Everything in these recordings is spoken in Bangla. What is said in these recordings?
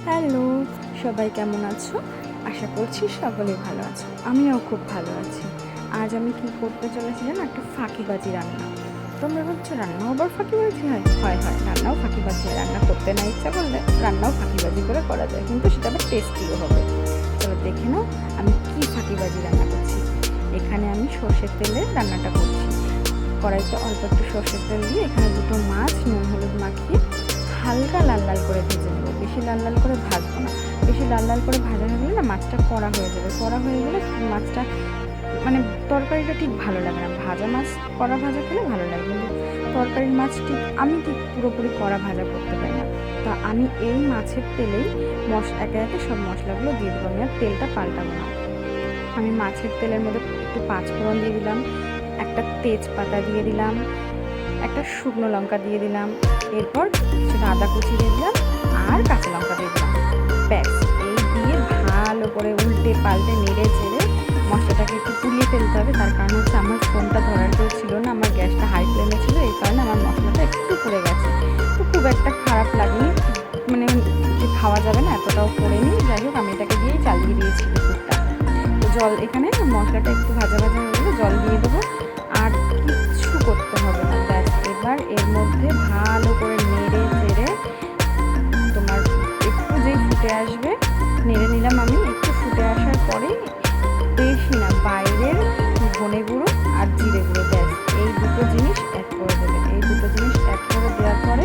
হ্যালো, সবাই কেমন আছো? আশা করছি সকলেই ভালো আছো। আমিও খুব ভালো আছি। আজ আমি কি করতে চলেছি জানো? একটা ফাঁকিবাজি রান্না। তোমরা ভাবছো রান্নাও আবার ফাঁকিবাজি হয়? হয় হয়, রান্নাও ফাঁকিবাজি হয়। রান্না করতে না ইচ্ছা করলে রান্নাও ফাঁকিবাজি করে করা যায়, কিন্তু সেটা আবার টেস্টিও হবে। চলো দেখে নাও আমি কি ফাঁকিবাজি রান্না করছি। এখানে আমি সর্ষের তেলে রান্নাটা করছি। কড়াইতে অল্প একটু সর্ষের তেল দিয়ে এখানে দুটো মাছ নুন হলুদ মাখিয়ে হালকা লাল লাল করে ভেজে নেবো। বেশি লাল লাল করে ভাজবো না। বেশি লাল লাল করে ভাজা হয়ে গেলে না মাছটা কড়া হয়ে যাবে। কড়া হয়ে গেলে মাছটা মানে তরকারিটা ঠিক ভালো লাগে না। ভাজা মাছ কড়া ভাজা খেলে ভালো লাগে, কিন্তু তরকারির মাছ আমি ঠিক পুরোপুরি কড়া ভাজা করতে পারি না। তা আমি এই মাছের তেলেই একে একে সব মশলাগুলো দিয়ে দেবো। আমি আর তেলটা পাল্টাবো না। আমি মাছের তেলের মধ্যে একটু পাঁচফোড়ন দিয়ে দিলাম, একটা তেজপাতা দিয়ে দিলাম, একটা শুকনো লঙ্কা দিয়ে দিলাম, এরপর কিছুটা আদা কুচি দিয়ে দিলাম আর কাঁচা লঙ্কা দিয়ে দিলাম। ব্যাস, এই দিয়ে ভালো করে উল্টে পাল্টে নেড়ে চেড়ে মশলাটাকে একটু পুড়িয়ে ফেলতে হবে। তার কারণ হচ্ছে আমার ফোনটা ধরার কেউ ছিল না, আমার গ্যাসটা হাই ফ্লেমে ছিল, এই কারণে আমার মশলাটা একটু পুড়ে গেছে। তো খুব একটা খারাপ লাগেনি, মানে যে খাওয়া যাবে না এতটাও পড়েনি। যাই হোক, আমি এটাকে দিয়েই চালিয়ে দিয়েছি দুপুরটা। তো জল, এখানে মশলাটা একটু ভাজা ভাজা হয়ে গেলে জল দিয়ে দেবো। আর কিচ্ছু করতে হবে না। ব্যাস, এবার এর মধ্যে ভালো করে নেড়ে চেড়ে তোমার একটু যেই ফুটে আসবে, নেড়ে নিলাম আমি। একটু ফুটে আসার পরে বেশি না, বাইরের ধনে গুঁড়ো আর জিরে গুঁড়ো, ব্যাস এই দুটো জিনিস অ্যাড করে দেবে। এই দুটো জিনিস অ্যাড করে দেওয়ার পরে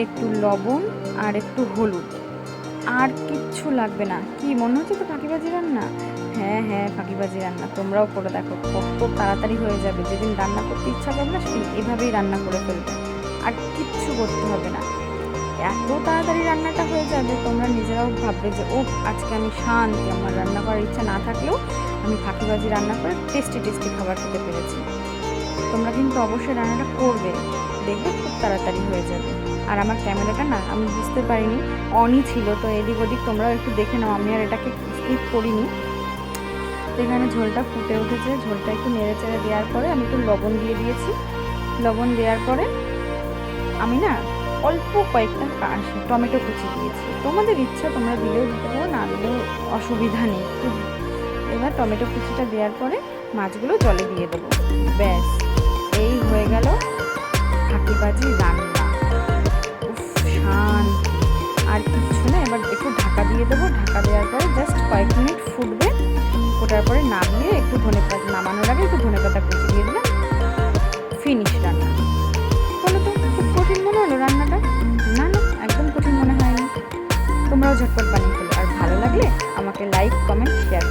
একটু লবণ আর একটু হলুদ, আর কিচ্ছু লাগবে না। কি মনে হচ্ছে তো ফাঁকিবাজি রান্না? হ্যাঁ হ্যাঁ, ফাঁকিবাজি রান্না। তোমরাও করে দেখো, কত তাড়াতাড়ি হয়ে যাবে। যেদিন রান্না করতে ইচ্ছা করবে না সেদিন এভাবেই রান্না করে ফেলবে, আর কিচ্ছু করতে হবে না। এত তাড়াতাড়ি রান্নাটা হয়ে যাবে, তোমরা নিজেরাও ভাববে যে ও আজকে আমি শান্তি, আমার রান্না করার ইচ্ছা না থাকলেও আমি ফাঁকিবাজি রান্না করে টেস্টি টেস্টি খাবার খেতে পেরেছি। তোমরা কিন্তু অবশ্যই রান্নাটা করবে, দেখবে খুব তাড়াতাড়ি হয়ে যাবে। আর আমার ক্যামেরাটা না আমি বুঝতে পারিনি, অনই ছিল, তো এদিক ওদিক তোমরাও একটু দেখে নাও, আমি আর এটাকে স্কিপ করিনি। তো এখানে ঝোলটা ফুটে উঠেছে, ঝোলটা একটু নেড়ে চেড়ে দেওয়ার পরে আমি একটু লবণ দিয়ে দিয়েছি। লবণ দেওয়ার পরে আমি না অল্প কয়েকটা টমেটো কুচি দিয়েছি। তোমাদের ইচ্ছা, তোমরা দিলেও দিতে পারো, না দিলেও অসুবিধা নেই। এবার টমেটো কুচিটা দেওয়ার পরে মাছগুলো জলে দিয়ে দেবো। ব্যাস, এই হয়ে গেল ফাঁকিবাজি রান্না। উফ, শান্তি। আর কিচ্ছু না, এবার একটু ঢাকা দিয়ে দেবো। ঢাকা দেওয়ার পরে জাস্ট কয়েক মিনিট ফুটবে। ফোটার পরে নামিয়ে একটু ধনেপাতা, নামানোর আগে একটু ধনেপাতা কুচি দিয়ে দিলাম। ফিনিশ রান্না। বলো তো খুব কঠিন মনে হলো রান্নাটা? না না, একদম কঠিন মনে হয়নি। তোমরাও ঝটপট বানিয়ে ফেলো। আর ভালো লাগলে আমাকে লাইক কমেন্ট শেয়ার